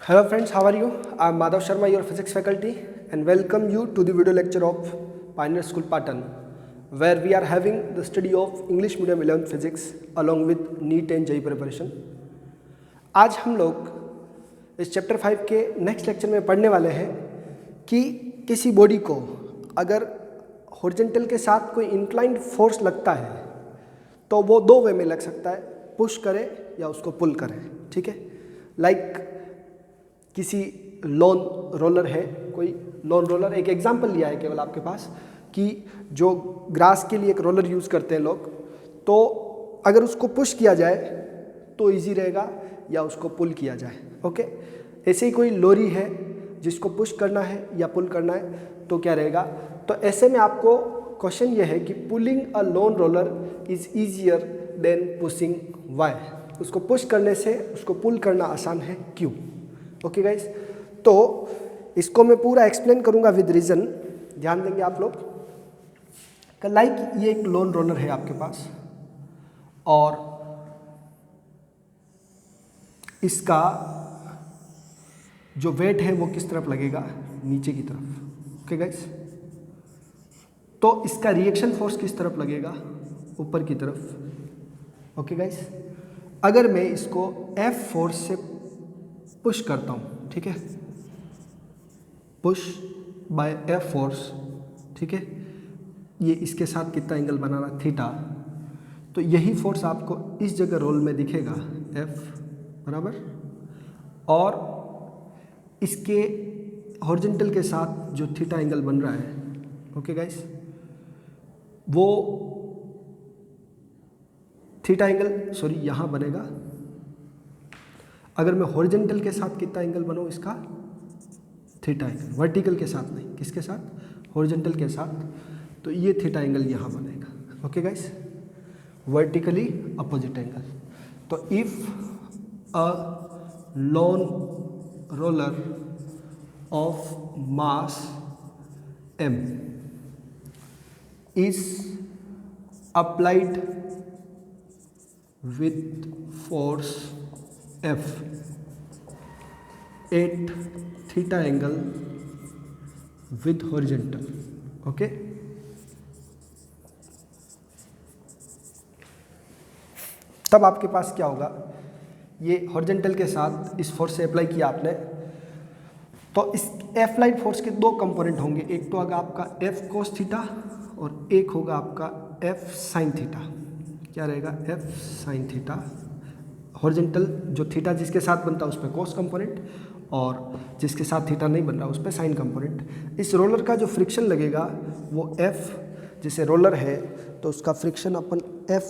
Hello friends, how are you? I am Madhav Sharma, your physics faculty, and welcome you to the video lecture of Pioneer School Patan, where we are having the study of English Medium 11th Physics along with NEET and JEE preparation. आज हम लोग इस chapter 5 के next lecture में पढ़ने वाले हैं कि किसी बॉडी को अगर हॉरिजॉन्टल के साथ कोई इंक्लाइंड फोर्स लगता है तो वो दो वे में लग सकता है, पुश करे या उसको पुल करे। ठीक है, लाइक किसी लॉन रोलर है, कोई लॉन रोलर, एक एग्जांपल लिया है केवल आपके पास कि जो ग्रास के लिए एक रोलर यूज़ करते हैं लोग, तो अगर उसको पुश किया जाए तो इजी रहेगा या उसको पुल किया जाए। ओके, ऐसे ही कोई लोरी है जिसको पुश करना है या पुल करना है तो क्या रहेगा। तो ऐसे में आपको क्वेश्चन ये है कि pulling a lawn roller is easier than pushing why. उसको पुश करने से उसको पुल करना आसान है, क्यों? ओके गाइस, तो इसको मैं पूरा एक्सप्लेन करूंगा विद रीज़न। ध्यान देंगे आप लोग। लाइक ये एक लॉन रोलर है आपके पास और इसका जो वेट है वो किस तरफ लगेगा, नीचे की तरफ। ओके गाइस, तो इसका रिएक्शन फोर्स किस तरफ लगेगा, ऊपर की तरफ। ओके गाइस, अगर मैं इसको F फोर्स से पुश करता हूँ, ठीक है, पुश बाय F फोर्स, ठीक है, ये इसके साथ कितना एंगल बना रहा, थीटा, तो यही फोर्स आपको इस जगह रोल में दिखेगा, F बराबर, और इसके हॉरिजॉन्टल के साथ जो थीटा एंगल बन रहा है, ओके गाइस, वो थीटा एंगल यहाँ बनेगा। अगर मैं हॉरिजॉन्टल के साथ कितना एंगल बनाऊँ, इसका थीटा एंगल, वर्टिकल के साथ नहीं, किसके साथ, हॉरिजॉन्टल के साथ, तो ये थीटा एंगल यहाँ बनेगा। Okay guys, vertically opposite angle. तो if a lawn roller of mass m is applied with force F at theta angle with horizontal, okay, तब आपके पास क्या होगा, ये हॉरिजॉन्टल के साथ इस फोर्स से अप्लाई किया आपने, तो इस F लाइन फोर्स के दो कंपोनेंट होंगे, एक तो होगा आपका F कोस थीटा और एक होगा आपका F साइन थीटा। क्या रहेगा, F साइन थीटा। हॉरिजॉन्टल जो थीटा जिसके साथ बनता है उस पर कोस कंपोनेंट और जिसके साथ थीटा नहीं बन रहा उस पर साइन कंपोनेंट। इस रोलर का जो फ्रिक्शन लगेगा वो F, जैसे रोलर है तो उसका फ्रिक्शन अपन F,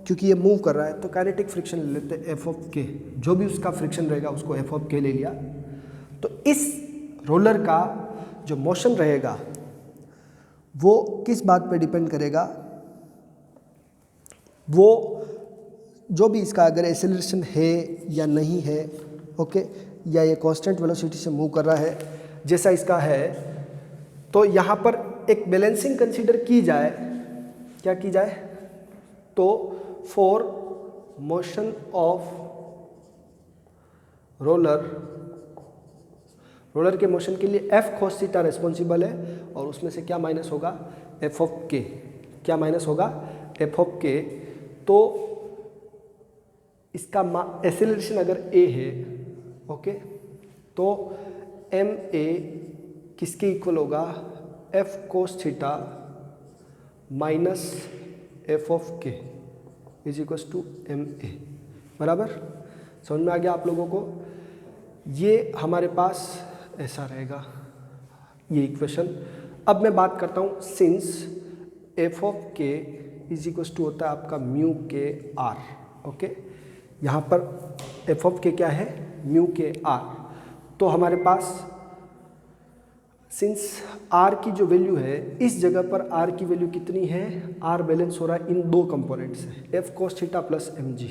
क्योंकि ये मूव कर रहा है तो काइनेटिक फ्रिक्शन ले लेते हैं F ऑफ K, जो भी उसका फ्रिक्शन रहेगा उसको F ऑफ K ले लिया। तो इस रोलर का जो मोशन रहेगा वो किस बात पे डिपेंड करेगा, वो जो भी इसका अगर एक्सेलरेशन है या नहीं है, ओके, या ये कांस्टेंट वेलोसिटी से मूव कर रहा है जैसा इसका है, तो यहाँ पर एक बैलेंसिंग कंसीडर की जाए। क्या की जाए, तो फॉर मोशन ऑफ रोलर के मोशन के लिए F cos थीटा रिस्पॉन्सिबल है और उसमें से क्या माइनस होगा, F ऑफ K। क्या माइनस होगा, F ऑफ K। तो इसका एक्सेलरेशन अगर a है, ओके, तो ma किसके इक्वल होगा, F cos theta minus F of K is equal to ma, बराबर। समझ में आ गया आप लोगों को। ये हमारे पास ऐसा रहेगा ये इक्वेशन। अब मैं बात करता हूँ, since F of K is equal to होता है आपका म्यू के R, ओके, यहाँ पर F ऑफ K क्या है, म्यू के R। तो हमारे पास सिंस R की जो वैल्यू है, इस जगह पर R की वैल्यू कितनी है, R बैलेंस हो रहा है इन दो कंपोनेंट्स से, F cos theta plus mg,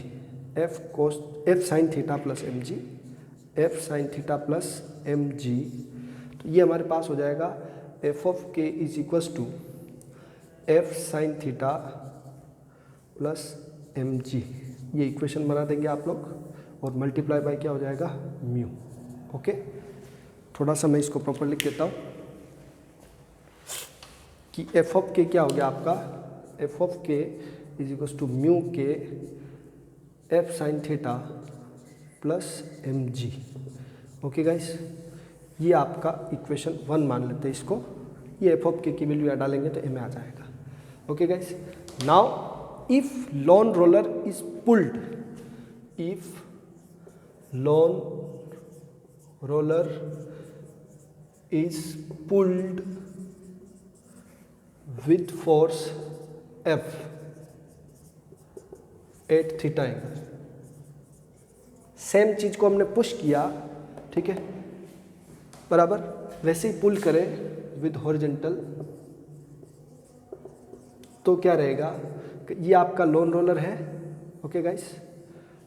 F sine theta plus mg, F sine theta plus mg। तो ये हमारे पास हो जाएगा F of K is equals to F sine theta plus mg। ये इक्वेशन बना देंगे आप लोग और मल्टीप्लाई बाय क्या हो जाएगा, म्यू। ओके, थोड़ा सा मैं इसको प्रॉपर लिख देता हूँ कि एफ ऑफ के क्या हो गया आपका, F of K is equal to mu K F sine theta plus M ji. Okay guys, ये आपका इक्वेशन 1 मान लेते हैं इसको। ये एफ ऑफ के की वैल्यू डालेंगे तो एम आ जाएगा। Okay guys, now if lawn roller is pulled, if lawn roller is pulled with force F at theta angle, same चीज को हमने पुश किया, ठीक है, बराबर वैसे ही पुल करें विद हॉरिजेंटल, तो क्या रहेगा, ये आपका लॉन रोलर है। ओके गाइस,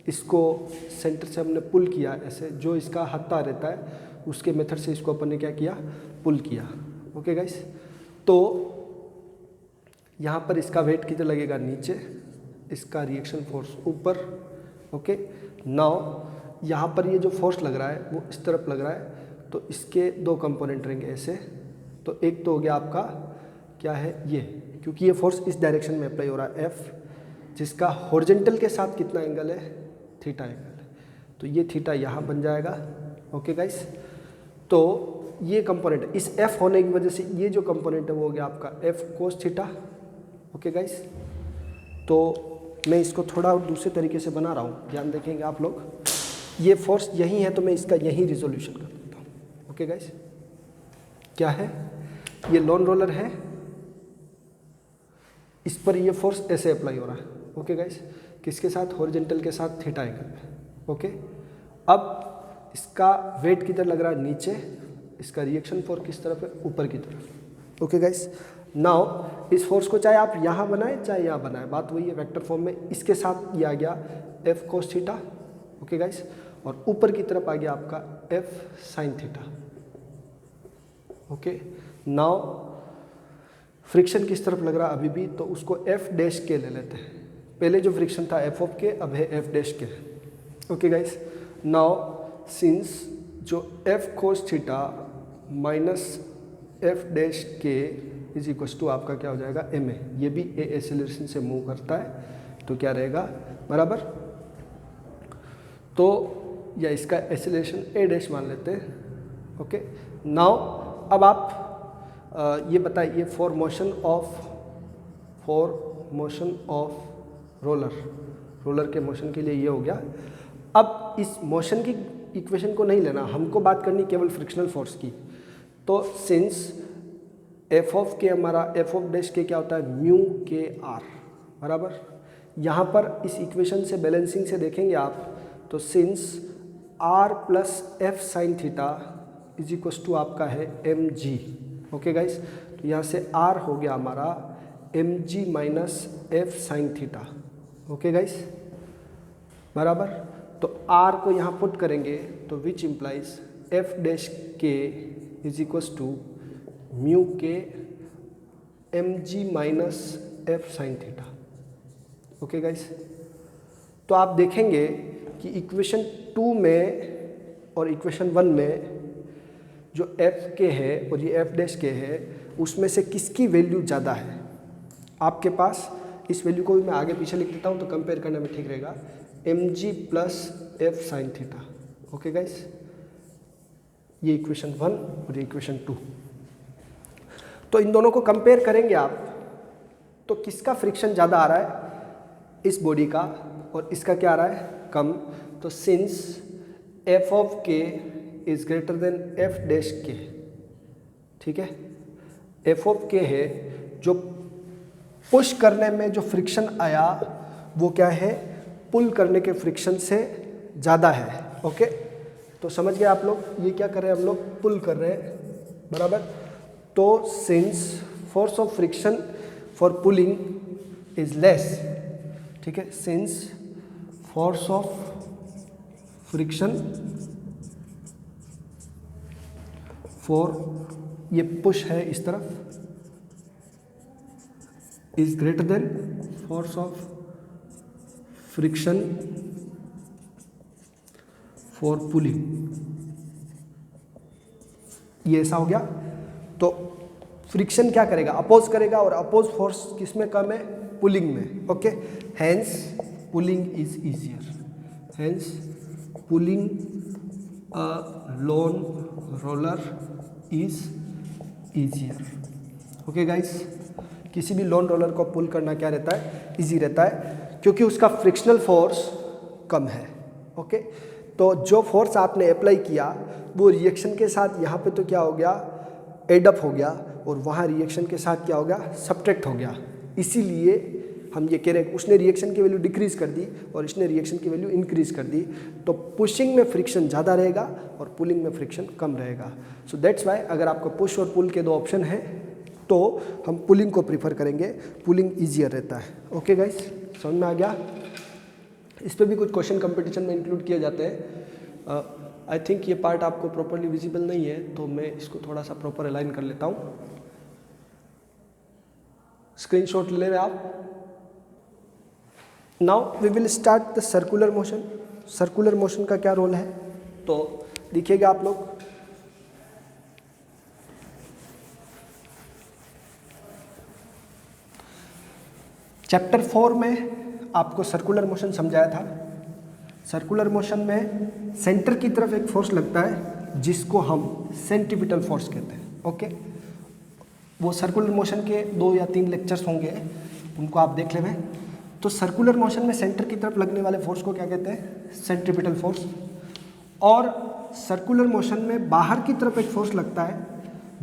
इसको सेंटर से हमने पुल किया ऐसे, जो इसका हत्था रहता है उसके मेथड से इसको अपन ने क्या किया, पुल किया। ओके गाइस, तो यहाँ पर इसका वेट कितना लगेगा, नीचे, इसका रिएक्शन फोर्स ऊपर। ओके, नाउ यहाँ पर ये जो फोर्स लग रहा है वो इस तरफ लग रहा है, तो इसके दो कंपोनेंट रहेंगे ऐसे। तो एक तो हो गया आपका क्या है ये, क्योंकि ये फोर्स इस डायरेक्शन में अप्लाई हो रहा है एफ, जिसका हॉरिजेंटल के साथ कितना एंगल है, थीटा एंगल है, तो ये थीटा यहाँ बन जाएगा। ओके गाइस, तो ये कंपोनेंट इस एफ होने की वजह से ये जो कंपोनेंट है वो हो गया आपका F cos theta. Okay guys, तो मैं इसको थोड़ा दूसरे तरीके से बना रहा हूँ, ध्यान देखेंगे आप लोग। ये फोर्स यही है तो मैं इसका यही रिजोल्यूशन कर देता हूँ। ओके गाइस, क्या है, ये लॉन रोलर है, इस पर ये फोर्स ऐसे अप्लाई हो रहा है। ओके गाइस, किसके साथ, हॉरिजेंटल के साथ, थीटा एंगल पे। ओके, अब इसका वेट किधर लग रहा है, नीचे, इसका रिएक्शन फोर्स किस तरफ है, ऊपर की तरफ। ओके गाइस, नाउ इस फोर्स को चाहे आप यहाँ बनाए चाहे यहाँ बनाए, बात वही है, वेक्टर फॉर्म में इसके साथ ये आ गया F cos theta. Okay guys, और ऊपर की तरफ आ गया आपका F sine theta. Okay, now friction किस तरफ लग रहा है अभी भी, तो उसको एफ डैश के ले लेते हैं। पहले जो फ्रिक्शन था एफ ऑफ के, अब है एफ डैश के। ओके गाइस, नाउ सिंस जो F cos theta minus F dash K is equal to आपका क्या हो जाएगा, एम ए, ये भी ए एक्सेलरेशन से मूव करता है, तो क्या रहेगा, बराबर, तो या इसका एक्सेलरेशन ए डैश मान लेते हैं। ओके, नाउ अब आप ये बताइए फॉर मोशन ऑफ रोलर के मोशन के लिए ये हो गया। अब इस मोशन की इक्वेशन को नहीं लेना, हमको बात करनी केवल फ्रिक्शनल फोर्स की। तो सिंस एफ ऑफ के हमारा एफ ऑफ डैश के क्या होता है, म्यू के आर, बराबर, यहाँ पर इस इक्वेशन से बैलेंसिंग से देखेंगे आप, तो since R plus F sine theta is equal to आपका है एम जी। ओके गाइस, तो यहाँ से आर हो गया हमारा M G minus F sine theta. Okay guys, बराबर, तो आर को यहाँ पुट करेंगे तो which implies F dash K is equal to mu K M G minus F sine theta. Okay guys, तो आप देखेंगे कि इक्वेशन 2 में और इक्वेशन 1 में जो एफ के है और ये एफ डैश के है, उसमें से किसकी वैल्यू ज़्यादा है आपके पास, इस वैल्यू को भी मैं आगे पीछे लिख देता हूँ तो कंपेयर करने में ठीक रहेगा, M G plus F sine theta. Okay guys, ये इक्वेशन 1 और ये इक्वेशन 2, तो इन दोनों को कंपेयर करेंगे आप, तो किसका फ्रिक्शन ज़्यादा आ रहा है इस बॉडी का और इसका क्या आ रहा है, कम। तो since F of K is greater than F dash के, ठीक है, एफ ऑफ के है, जो पुश करने में जो फ्रिक्शन आया वो क्या है, पुल करने के फ्रिक्शन से ज़्यादा है। ओके, तो समझ गए आप लोग, ये क्या कर रहे हैं हम लोग, पुल कर रहे हैं, बराबर। तो since force of friction for pulling is less, ठीक है, since force of friction for, ये पुश है इस तरफ, is greater than force of friction for pulling. ये ऐसा हो गया। तो फ्रिक्शन क्या करेगा, अपोज करेगा, और अपोज फोर्स किस में कम है, पुलिंग में। Okay, hence pulling is easier, hence pulling a lawn roller is easier. Okay guys, किसी भी लोन रोलर को पुल करना क्या रहता है, इजी रहता है, क्योंकि उसका फ्रिक्शनल फोर्स कम है। ओके, तो जो फोर्स आपने अप्लाई किया वो रिएक्शन के साथ यहाँ पे तो क्या हो गया, एडअप हो गया, और वहाँ रिएक्शन के साथ क्या हो गया, सब्ट्रैक्ट हो गया। इसीलिए हम ये कह रहे हैं उसने रिएक्शन की वैल्यू डिक्रीज कर दी और इसने रिएक्शन की वैल्यू इंक्रीज कर दी, तो पुशिंग में फ्रिक्शन ज़्यादा रहेगा और पुलिंग में फ्रिक्शन कम रहेगा। सो दैट्स वाई अगर आपको पुश और पुल के दो ऑप्शन हैं तो हम पुलिंग को प्रीफर करेंगे, पुलिंग ईजियर रहता है। ओके गाइस, समझ में आ गया। इस पर भी कुछ क्वेश्चन कंपटीशन में इंक्लूड किए जाते हैं। आई थिंक ये पार्ट आपको प्रॉपरली विजिबल नहीं है, तो मैं इसको थोड़ा सा प्रॉपर अलाइन कर लेता हूँ। स्क्रीनशॉट ले रहे आप। Now we will start the circular motion. Circular motion का क्या रोल है, तो देखिएगा आप लोग। चैप्टर 4 में आपको सर्कुलर मोशन समझाया था। सर्कुलर मोशन में सेंटर की तरफ एक फोर्स लगता है जिसको हम सेंट्रीपिटल फोर्स कहते हैं। ओके, वो सर्कुलर मोशन के 2 या 3 लेक्चर्स होंगे, उनको आप देख लें। तो सर्कुलर मोशन में सेंटर की तरफ लगने वाले फोर्स को क्या कहते हैं, सेंट्रीपिटल फोर्स। और सर्कुलर मोशन में बाहर की तरफ एक फोर्स लगता है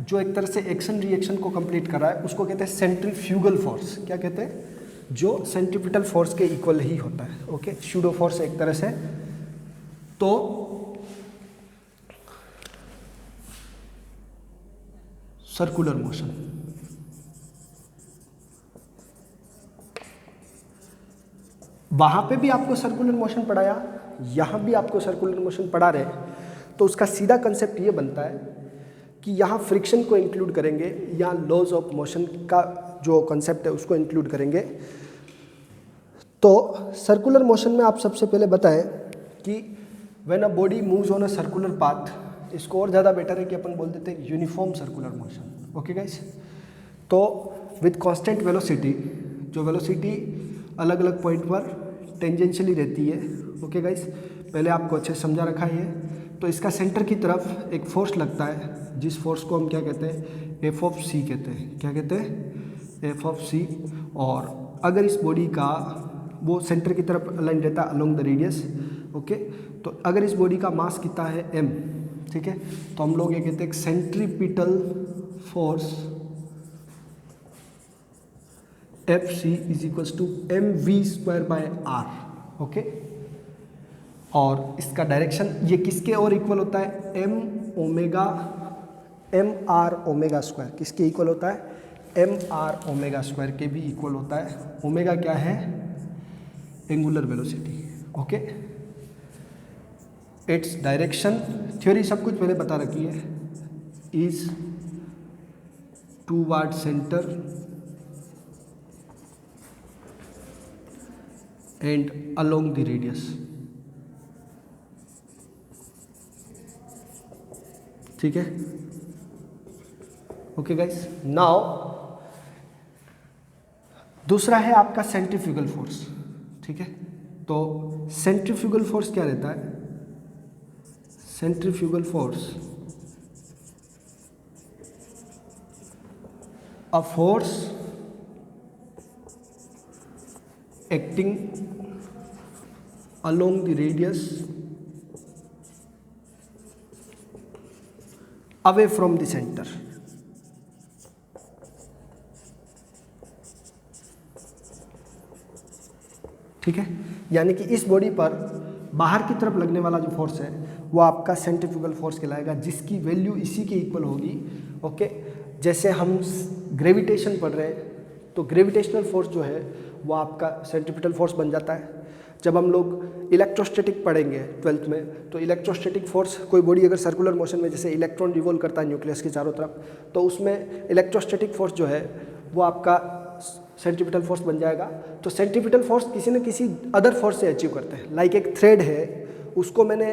जो एक तरह से एक्शन रिएक्शन को कंप्लीट कर रहा है, उसको कहते हैं सेंट्रीफ्यूगल फोर्स। क्या कहते हैं, जो सेंट्रीपिटल फोर्स के इक्वल ही होता है। ओके, सूडो फोर्स एक तरह से। तो सर्कुलर मोशन, वहां पे भी आपको सर्कुलर मोशन पढ़ाया, यहां भी आपको सर्कुलर मोशन पढ़ा रहे, तो उसका सीधा कंसेप्ट ये बनता है कि यहाँ फ्रिक्शन को इंक्लूड करेंगे या लॉज ऑफ मोशन का जो कंसेप्ट है उसको इंक्लूड करेंगे। तो सर्कुलर मोशन में आप सबसे पहले बताएं कि when a body moves on a circular path, इसको और ज़्यादा बेटर है कि अपन बोल देते हैं uniform circular motion. Okay guys, तो विद कांस्टेंट वेलोसिटी, जो वेलोसिटी अलग अलग पॉइंट पर टेंजेंशियली रहती है। ओके गाइस, पहले आपको अच्छे से समझा रखा है। तो इसका सेंटर की तरफ एक फोर्स लगता है जिस फोर्स को हम क्या कहते हैं, एफ ऑफ सी कहते हैं। क्या कहते हैं, एफ ऑफ सी। और अगर इस बॉडी का वो सेंटर की तरफ अलाइन रहता है अलोंग द रेडियस। ओके, तो अगर इस बॉडी का मास कितना है, एम, ठीक है, तो हम लोग ये कहते हैं centripetal force F C is equals to M V square by R. Okay, और इसका डायरेक्शन ये किसके और इक्वल होता है, एम आर ओमेगा स्क्वायर किसके इक्वल होता है, एम आर ओमेगा स्क्वायर के भी इक्वल होता है। ओमेगा क्या है, angular velocity. Okay, its direction, theory सब कुछ पहले बता रखी है, is toward centre and along the radius. ठीक है, ओके गाइस। नाउ दूसरा है आपका सेंट्रीफ्यूगल फोर्स। ठीक है, तो सेंट्रीफ्यूगल फोर्स क्या रहता है, centrifugal force a force acting along the radius away from the centre. ठीक है, यानी कि इस बॉडी पर बाहर की तरफ लगने वाला जो फोर्स है वो आपका सेंट्रीफ्यूगल फोर्स कहलाएगा, जिसकी वैल्यू इसी के इक्वल होगी। ओके, जैसे हम ग्रेविटेशन पढ़ रहे हैं तो ग्रेविटेशनल फोर्स जो है वो आपका सेंट्रीपिटल फोर्स बन जाता है। जब हम लोग इलेक्ट्रोस्टैटिक पढ़ेंगे 12th में, तो इलेक्ट्रोस्टैटिक फोर्स, कोई बॉडी अगर सर्कुलर मोशन में जैसे इलेक्ट्रॉन रिवॉल्व करता है न्यूक्लियस के चारों तरफ, तो उसमें इलेक्ट्रोस्टैटिक फोर्स जो है वो आपका सेंट्रीपिटल फोर्स बन जाएगा। तो सेंट्रीपिटल फोर्स किसी न किसी अदर फोर्स से अचीव करते हैं। लाइक एक थ्रेड है, उसको मैंने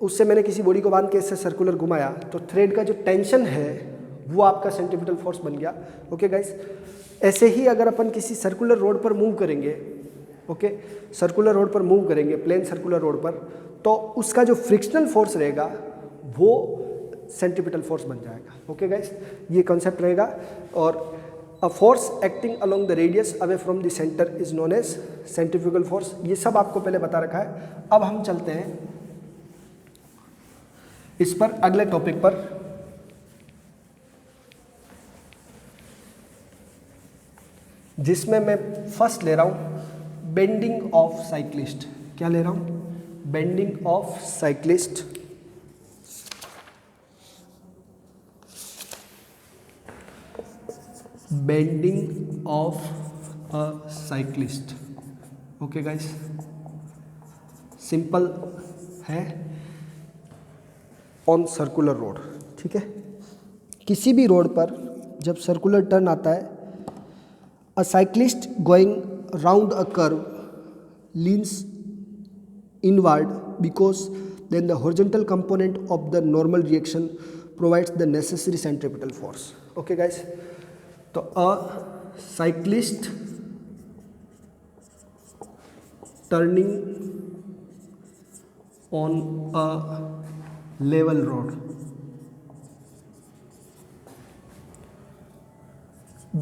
उससे मैंने किसी बॉडी को बांध के इससे सर्कुलर घुमाया तो थ्रेड का जो टेंशन है वो आपका सेंट्रीपिटल फोर्स बन गया। ओके गाइस, ऐसे ही अगर अपन किसी सर्कुलर रोड पर मूव करेंगे, ओके, सर्कुलर रोड पर मूव करेंगे, प्लेन सर्कुलर रोड पर, तो उसका जो फ्रिक्शनल फोर्स रहेगा वो सेंट्रीपिटल फोर्स बन जाएगा। ओके गाइस, ये कॉन्सेप्ट रहेगा। और a force acting along the radius away from the centre is known as centrifugal force. ये सब आपको पहले बता रखा है। अब हम चलते हैं इस पर अगले टॉपिक पर, जिसमें मैं फर्स्ट ले रहा हूं बेंडिंग ऑफ साइक्लिस्ट। क्या ले रहा हूं? Bending of cyclist. Bending of a cyclist. Okay guys, simple है, ऑन सर्कुलर रोड। ठीक है, किसी भी रोड पर जब सर्कुलर टर्न आता है, a cyclist going round a curve leans inward because then the horizontal component of the normal reaction provides the necessary centripetal force. Okay guys, तो a cyclist turning on a level road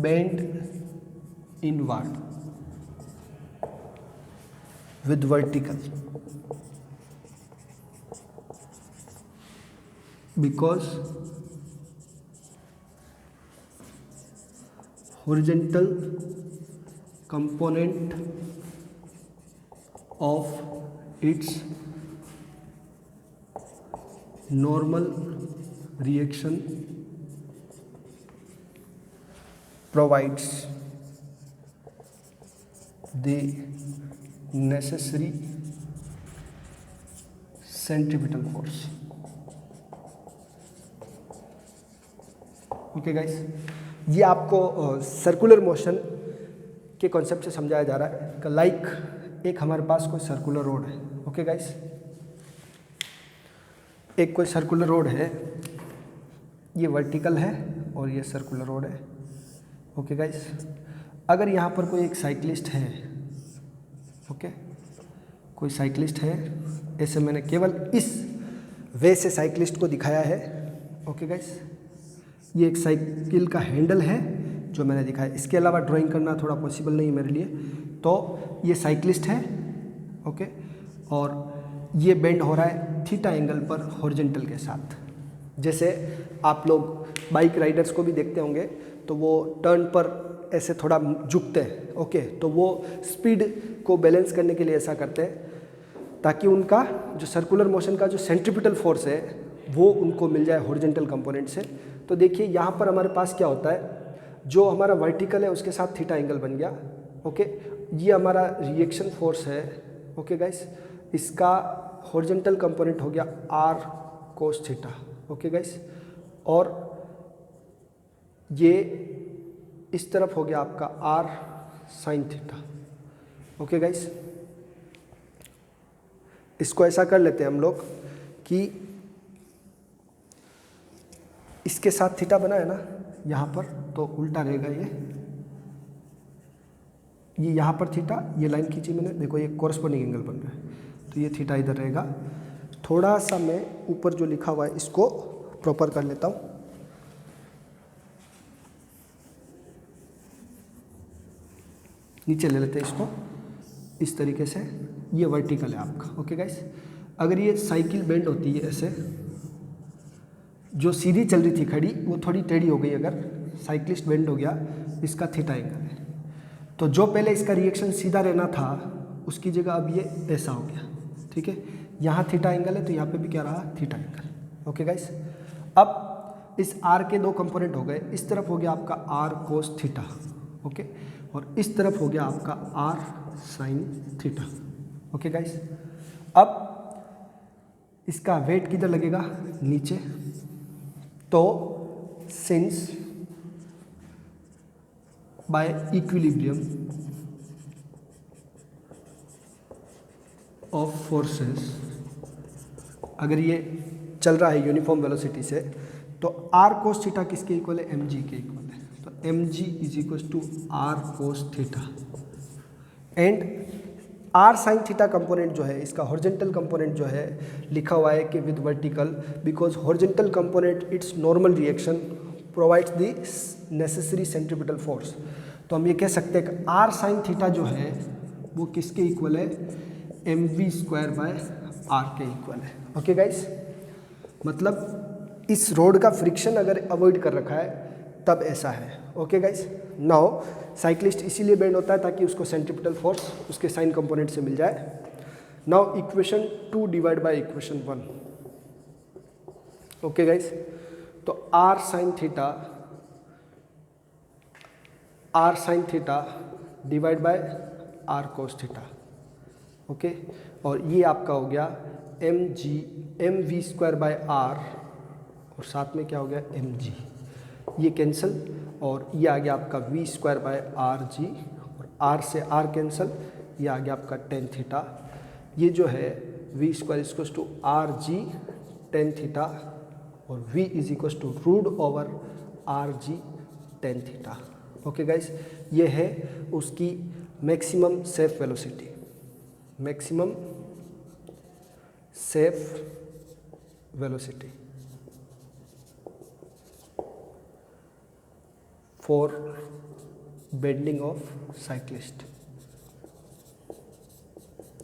bend inward with vertical because horizontal component of its normal reaction provides the necessary centripetal force. Okay guys, ये आपको circular motion के concept से समझाया जा रहा है। Like एक हमारे पास कोई सर्कुलर रोड है। ओके गाइस, एक कोई सर्कुलर रोड है, ये वर्टिकल है और ये सर्कुलर रोड है। ओके गाइस, अगर यहाँ पर कोई एक साइक्लिस्ट है, ओके, कोई साइक्लिस्ट है, ऐसे मैंने केवल इस वे से साइक्लिस्ट को दिखाया है। ओके गाइस, ये एक साइकिल का हैंडल है जो मैंने दिखाया, इसके अलावा ड्राइंग करना थोड़ा पॉसिबल नहीं है मेरे लिए। तो ये साइक्लिस्ट है, ओके, और ये बेंड हो रहा है थीटा एंगल पर हॉरिजॉन्टल के साथ। जैसे आप लोग बाइक राइडर्स को भी देखते होंगे तो वो टर्न पर ऐसे थोड़ा झुकते हैं। ओके, तो वो स्पीड को बैलेंस करने के लिए ऐसा करते हैं ताकि उनका जो सर्कुलर मोशन का जो सेंट्रीपिटल फोर्स है वो उनको मिल जाए हॉरिजॉन्टल कंपोनेंट से। तो देखिए यहाँ पर हमारे पास क्या होता है, जो हमारा वर्टिकल है उसके साथ थीटा एंगल बन गया। ओके, ये हमारा रिएक्शन फोर्स है। ओके गाइस, इसका हॉरिजॉन्टल कंपोनेंट हो गया R cos theta. Okay guys, और ये इस तरफ हो गया आपका R sine theta. Okay guys, इसको ऐसा कर लेते हैं हम लोग कि इसके साथ थीटा बना है ना यहाँ पर, तो उल्टा रहेगा ये यहाँ पर थीटा, ये लाइन खींची मैंने, देखो ये कॉरस्पॉन्डिंग एंगल बन रहा है, तो ये थीटा इधर रहेगा। थोड़ा सा मैं ऊपर जो लिखा हुआ है इसको प्रॉपर कर लेता हूँ। नीचे ले लेते हैं इसको इस तरीके से, ये वर्टिकल है आपका। ओके गाइस, अगर ये साइकिल बेंड होती है ऐसे, जो सीधी चल रही थी खड़ी वो थोड़ी टेढ़ी हो गई, अगर साइक्लिस्ट बेंड हो गया, इसका थीटा एंगल है। तो जो पहले इसका रिएक्शन सीधा रहना था उसकी जगह अब ये ऐसा हो गया। ठीक है, यहाँ थीटा एंगल है तो यहाँ पे भी क्या रहा, थीटा एंगल। ओके गाइस, अब इस आर के दो कंपोनेंट हो गए, इस तरफ हो गया आपका आर कोस थीटा, ओके, और इस तरफ हो गया आपका R sine theta. Okay guys, अब इसका वेट किधर लगेगा, नीचे। तो since by equilibrium of forces अगर ये चल रहा है यूनिफॉर्म वेलोसिटी से, तो आर कोस थीटा किसके इक्वल है, एम जी के इक्वल है। तो M G is equal to R cos theta and R sine theta component जो है, इसका हॉरिजॉन्टल कंपोनेंट जो है लिखा हुआ है कि with vertical, because horizontal component it's normal reaction provides the necessary centripetal force. तो हम ये कह सकते हैं कि आर साइन थीटा जो है वो किसके इक्वल है, M V square by R के इक्वल है। ओके गाइस, मतलब इस रोड का फ्रिक्शन अगर अवॉइड कर रखा है तब ऐसा है। ओके गाइस, नाउ साइक्लिस्ट इसीलिए बेंड होता है ताकि उसको सेंट्रीपिटल फोर्स उसके साइन कंपोनेंट से मिल जाए। Now equation 2 divide by equation 1। Okay guys, तो R sine theta divide by R cos theta. Okay, और ये आपका हो गया M V square by R, और साथ में क्या हो गया, एम जी, ये कैंसिल, और ये आ गया आपका V square by R G, और आर से आर कैंसिल, ये आ गया आपका टेन थीटा। ये जो है v square equal to r ji tan theta, और v is equal to root over R G tan theta. Okay guys, ये है उसकी maximum safe velocity, maximum safe velocity for bending of cyclist.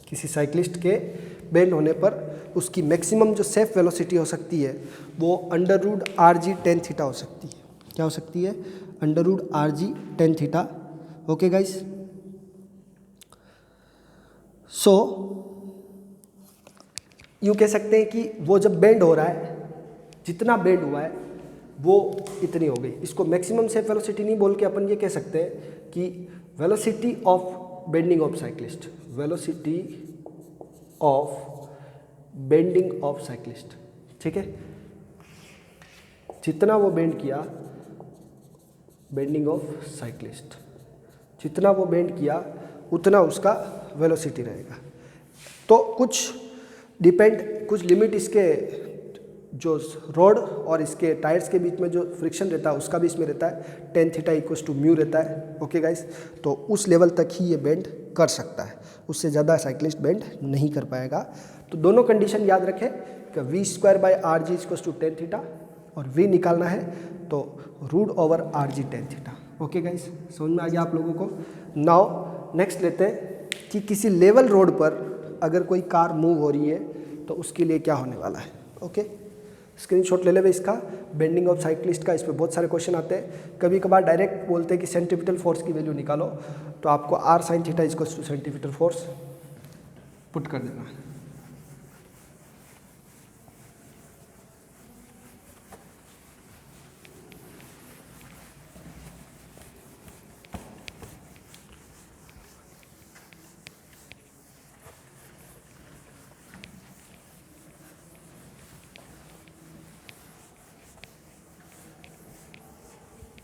किसी cyclist के bend होने पर उसकी maximum जो सेफ वेलोसिटी हो सकती है वो अंडर रूट आर जी टेन थीटा हो सकती है। क्या हो सकती है, अंडर रूट आर जी tan theta. Okay guys, so यूँ कह सकते हैं कि वो जब बेंड हो रहा है, जितना बेंड हुआ है वो इतनी हो गई। इसको मैक्सिमम सेफ वेलोसिटी नहीं बोल के अपन ये कह सकते हैं कि velocity of bending of cyclist, velocity of bending of cyclist. ठीक है, जितना वो बेंड किया, बेंडिंग ऑफ साइक्लिस्ट, जितना वो बेंड किया उतना उसका वेलोसिटी रहेगा। तो कुछ कुछ लिमिट इसके जो रोड और इसके टायर्स के बीच में जो फ्रिक्शन रहता है उसका भी इसमें रहता है, tan theta equals to mu रहता है। ओके गाइस, तो उस लेवल तक ही ये बेंड कर सकता है, उससे ज़्यादा साइक्लिस्ट बेंड नहीं कर पाएगा। तो दोनों कंडीशन याद रखें कि V square by R G equals to tan theta, और वी निकालना है तो root over R G tan theta. Okay guys, समझ में आ गया आप लोगों को। नाउ नेक्स्ट लेते हैं कि किसी लेवल रोड पर अगर कोई कार मूव हो रही है तो उसके लिए क्या होने वाला है। ओके, स्क्रीनशॉट ले लेवे इसका, बेंडिंग ऑफ साइक्लिस्ट का। इस पर बहुत सारे क्वेश्चन आते हैं, कभी कभार डायरेक्ट बोलते हैं कि सेंट्रीपिटल फोर्स की वैल्यू निकालो, तो आपको R sine theta equals to centripetal force put कर देना है।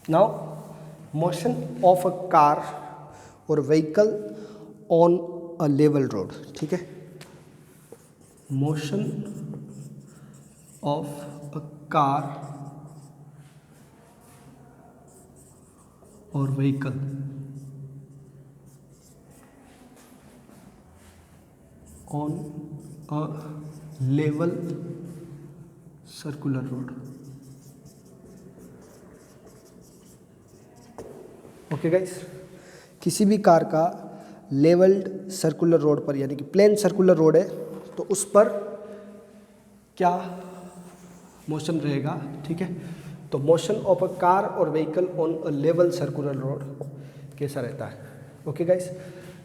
Now, motion of a car or vehicle on a level road। ठीक है, motion of a car or vehicle on a level circular road। Okay guys, किसी भी car का levelled circular road पर, यानी कि प्लेन सर्कुलर रोड है, तो उस पर क्या मोशन रहेगा। ठीक है, तो मोशन ऑफ अ कार और vehicle on a level circular road कैसा रहता है। ओके गाइस,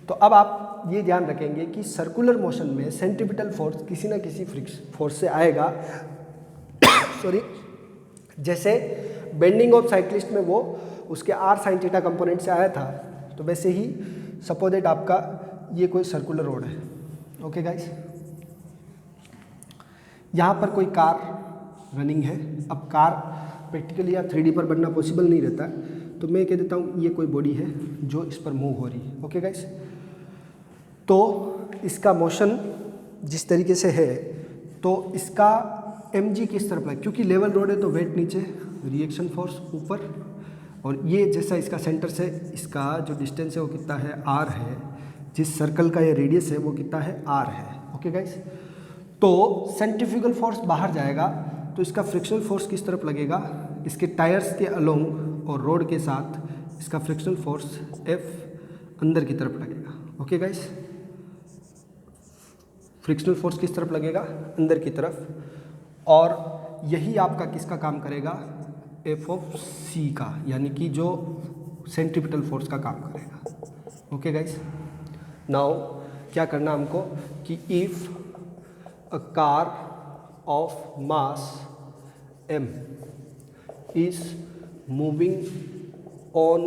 तो अब आप ये ध्यान रखेंगे कि सर्कुलर मोशन में सेंट्रीपिटल फोर्स किसी ना किसी फोर्स से आएगा। सॉरी, जैसे बेंडिंग ऑफ साइक्लिस्ट में वो उसके आर साइन थीटा कंपोनेंट से आया था, तो वैसे ही सपोज दैट आपका ये कोई सर्कुलर रोड है। ओके गाइस, यहाँ पर कोई कार रनिंग है। अब कार प्रैक्टिकली या 3D पर बनना पॉसिबल नहीं रहता है, तो मैं कह देता हूँ ये कोई बॉडी है जो इस पर मूव हो रही है। ओके गाइस, तो इसका मोशन जिस तरीके से है तो इसका mg किस तरफ है, क्योंकि लेवल रोड है तो वेट नीचे, रिएक्शन फोर्स ऊपर, और ये जैसा इसका सेंटर से इसका जो डिस्टेंस है वो कितना है, r है, जिस सर्कल का ये रेडियस है वो कितना है, r है। ओके गाइस, तो सेंट्रीफ्यूगल फोर्स बाहर जाएगा तो इसका फ्रिक्शनल फोर्स किस तरफ लगेगा, इसके टायर्स के अलोंग और रोड के साथ इसका फ्रिक्शनल फोर्स F अंदर की तरफ लगेगा। ओके गाइस, फ्रिक्शनल फोर्स किस तरफ लगेगा, अंदर की तरफ, और यही आपका किसका काम करेगा, F ऑफ C का, यानी कि जो सेंट्रीपिटल फोर्स का काम करेगा। ओके गाइस, नाउ क्या करना हमको कि if a car of mass m is moving on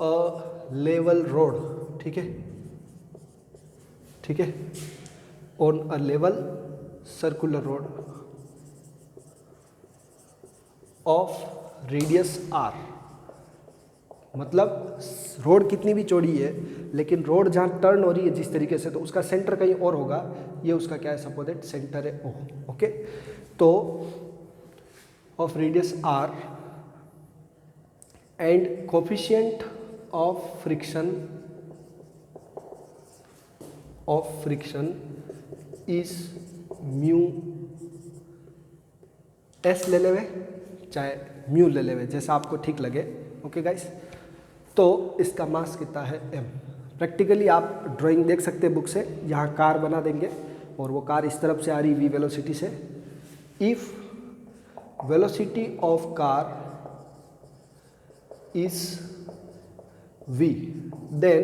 a level road, ठीक है, ठीक है, on a level circular road of radius r, मतलब रोड कितनी भी चौड़ी है लेकिन रोड जहाँ टर्न हो रही है जिस तरीके से, तो उसका सेंटर कहीं और होगा, ये उसका क्या है, सपोज दैट सेंटर है O। ओके, तो of radius r and coefficient of friction is mu s ले लेवे चाहे म्यू ले लेवे, जैसा आपको ठीक लगे। ओके गाइस, तो इसका मास कितना है, m। प्रैक्टिकली आप ड्राइंग देख सकते हैं बुक से, यहाँ कार बना देंगे और वो कार इस तरफ से आ रही v वेलोसिटी से। If velocity of car is v, then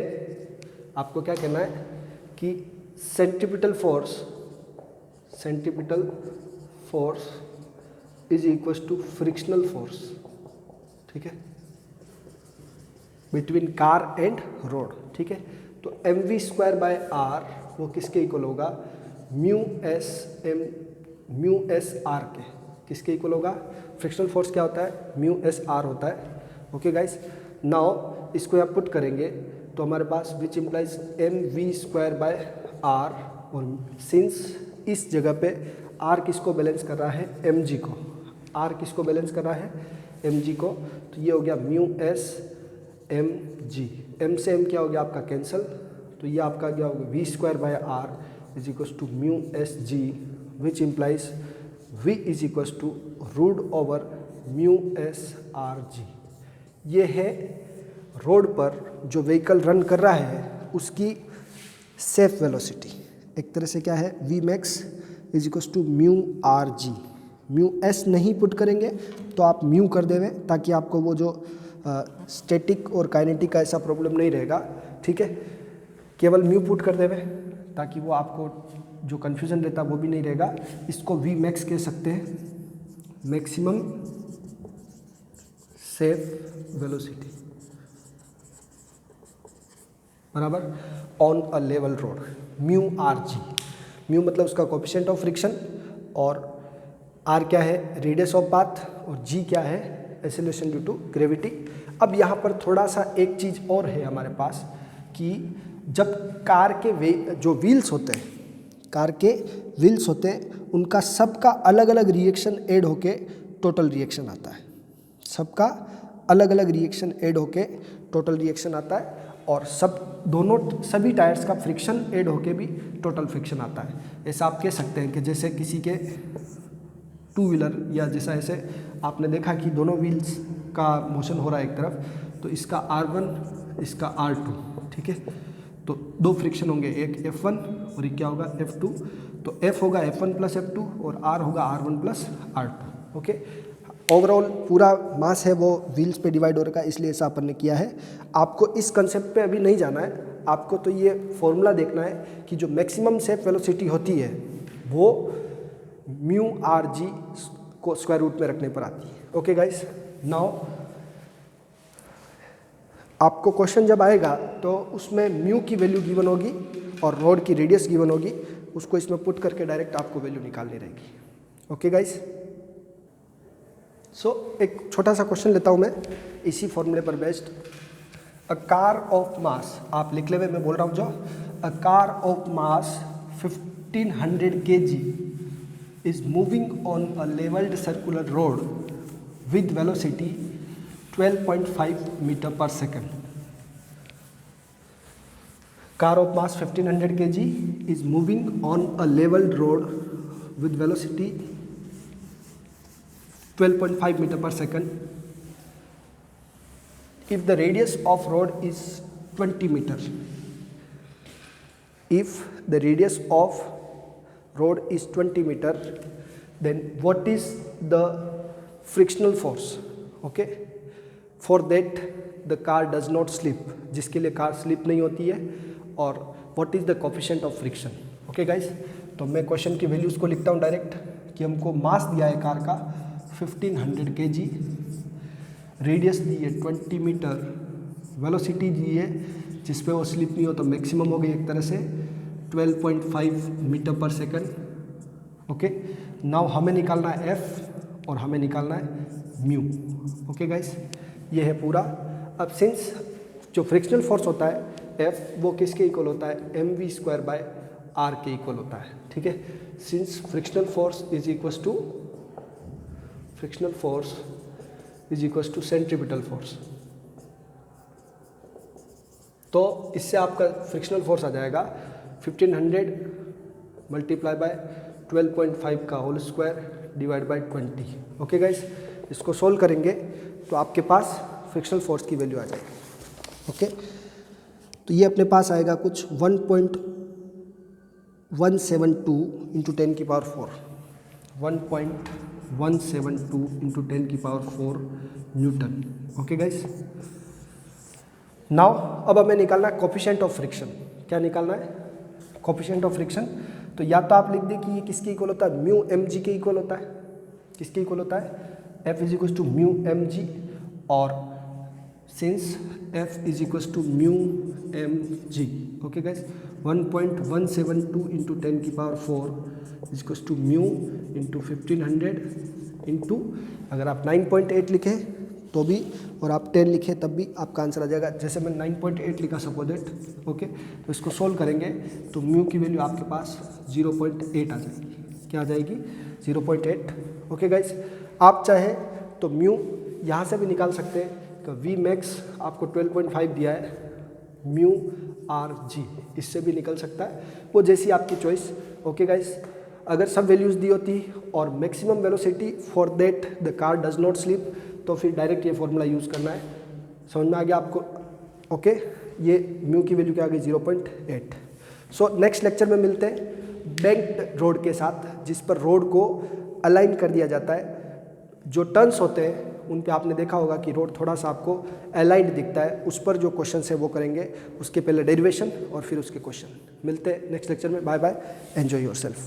आपको क्या कहना है कि centripetal force is equal to frictional force, ठीक है, बिटवीन कार एंड रोड, ठीक है। तो mv स्क्वायर बाय r वो किसके इक्वल होगा, म्यू एस आर के, किसके इक्वल होगा, फ्रिक्शनल फोर्स क्या होता है, म्यू एस आर होता है। ओके गाइस, नाउ इसको आप पुट करेंगे तो हमारे पास which implies mv square by r, और सिंस इस जगह पे r किसको बैलेंस कर रहा है, mg को, r किसको बैलेंस कर रहा है, mg को, तो ये हो गया mu S M G, M से एम क्या हो गया आपका कैंसल, तो ये आपका क्या होगा, V square by R is equal to mu S G, which implies V is equal to root over mu S R G. ये है रोड पर जो व्हीकल रन कर रहा है उसकी सेफ वेलोसिटी, एक तरह से क्या है, V max is equal to mu R G. Mu S नहीं पुट करेंगे तो आप म्यू कर देवे, ताकि आपको वो जो स्टैटिक और काइनेटिक का ऐसा प्रॉब्लम नहीं रहेगा, ठीक है, केवल म्यू पुट कर देवे ताकि वो आपको जो कन्फ्यूज़न रहता वो भी नहीं रहेगा। इसको वी मैक्स कह सकते हैं, मैक्सिमम सेफ वेलोसिटी, बराबर, on a level road, mu R G. Mu मतलब उसका कोएफिशिएंट ऑफ फ्रिक्शन, और आर क्या है, रेडियस ऑफ पाथ, और जी क्या है, एक्सेलरेशन ड्यू टू ग्रेविटी। अब यहाँ पर थोड़ा सा एक चीज़ और है हमारे पास कि जब कार के जो व्हील्स होते हैं, कार के व्हील्स होते हैं, उनका सबका अलग अलग रिएक्शन ऐड होके टोटल रिएक्शन आता है, सबका अलग अलग रिएक्शन ऐड होके टोटल रिएक्शन आता है, और सभी टायर्स का फ्रिक्शन ऐड होके भी टोटल फ्रिक्शन आता है। ऐसा आप कह सकते हैं कि जैसे किसी के टू व्हीलर, या जैसा ऐसे आपने देखा कि दोनों व्हील्स का मोशन हो रहा है एक तरफ, तो इसका R1 इसका R2, ठीक है, तो दो फ्रिक्शन होंगे, एक F1 और एक क्या होगा, F2। तो F होगा F1 प्लस F2 और R होगा R1 plus R2। Okay, overall पूरा मास है वो व्हील्स पे डिवाइड हो रखा है, इसलिए ऐसा अपन ने किया है। आपको इस कंसेप्ट पे अभी नहीं जाना है, आपको तो ये फॉर्मूला देखना है कि जो मैक्सिमम सेफ वेलोसिटी होती है वो म्यू आर जी को स्क्वायर रूट में रखने पर आती है। ओके गाइस, नाउ आपको क्वेश्चन जब आएगा तो उसमें म्यू की वैल्यू गिवन होगी और रोड की रेडियस गिवन होगी, उसको इसमें पुट करके डायरेक्ट आपको वैल्यू निकालनी रहेगी। ओके गाइस, सो एक छोटा सा क्वेश्चन लेता हूँ मैं इसी फॉर्मूले पर based. A car of mass, आप लिख ले, मैं बोल रहा हूँ जो, a car of mass 1500 kg is moving on a leveled circular road with velocity 12.5 meter per second. Car of mass 1500 kg is moving on a leveled road with velocity 12.5 meter per second. If the radius of road is 20 meter, if the radius of road is 20 meter, then what is the frictional force? Okay, for that the car does not slip, जिसके लिए car slip नहीं होती है, और what is the coefficient of friction? Okay guys, तो मैं question की values को लिखता हूँ डायरेक्ट कि हमको मास दिया है कार का 1500 kg, रेडियस दी है 20 मीटर, वेलोसिटी दी है जिस पे वो स्लिप नहीं हो तो मैक्सिमम हो गई एक तरह से 12.5 मीटर पर सेकंड. ओके, नाउ हमें निकालना है एफ और हमें निकालना है म्यू. ओके गाइस, ये है पूरा. अब सिंस जो फ्रिक्शनल फोर्स होता है एफ वो किसके इक्वल होता है, mv² बाय आर के इक्वल होता है. ठीक है, since frictional force is equals to centripetal force, तो इससे आपका फ्रिक्शनल फोर्स आ जाएगा 1500 मल्टीप्लाई बाय 12.5 का whole square divide by 20. Okay guys, इसको सोल्व करेंगे तो आपके पास फ्रिक्शनल फोर्स की वैल्यू आ जाएगी. ओके, तो ये अपने पास आएगा कुछ 1.172 इंटू 10 की पावर 4, 1.172 इंटू 10 की power 4 Newton. Okay guys, now अब हमें निकालना है कोफिशिएंट ऑफ फ्रिक्शन. क्या निकालना है, कोफिशिएंट ऑफ फ्रिक्शन. तो या तो आप लिख दें कि ये किसके इक्वल होता है, म्यू एम जी के इक्वल होता है. किसके इक्वल होता है, F is equal to mu m g, और since F is equal to mu m ji. Okay guys, 1.172 into 10 की power 4 is equal to mu into 1500 into, अगर आप 9.8 लिखें तो भी और आप 10 लिखें तब भी आपका आंसर आ जाएगा. जैसे मैं 9.8 लिखा सपोज इट. ओके, तो इसको सोल्व करेंगे तो म्यू की वैल्यू आपके पास 0.8 आ जाएगी. क्या आ जाएगी, 0.8. ओके गाइस, आप चाहे तो म्यू यहाँ से भी निकाल सकते हैं. तो वी मैक्स आपको 12.5 दिया है, म्यू आर जी इससे भी निकल सकता है, वो जैसी आपकी चॉइस. ओके गाइस, अगर सब वैल्यूज़ दी होती और maximum velocity for that the car does not slip, तो फिर डायरेक्ट ये फॉर्मूला यूज़ करना है. समझ में आ गया आपको. ओके, ये म्यू की वैल्यू क्या आ गई, 0.8. सो नेक्स्ट लेक्चर में मिलते हैं बेंक्ड रोड के साथ, जिस पर रोड को अलाइन कर दिया जाता है. जो टर्न्स होते हैं उन पे आपने देखा होगा कि रोड थोड़ा सा आपको अलाइंड दिखता है. उस पर जो क्वेश्चन है वो करेंगे, उसके पहले डेरिवेशन और फिर उसके क्वेश्चन. मिलते हैं नेक्स्ट लेक्चर में. Bye bye, enjoy yourself.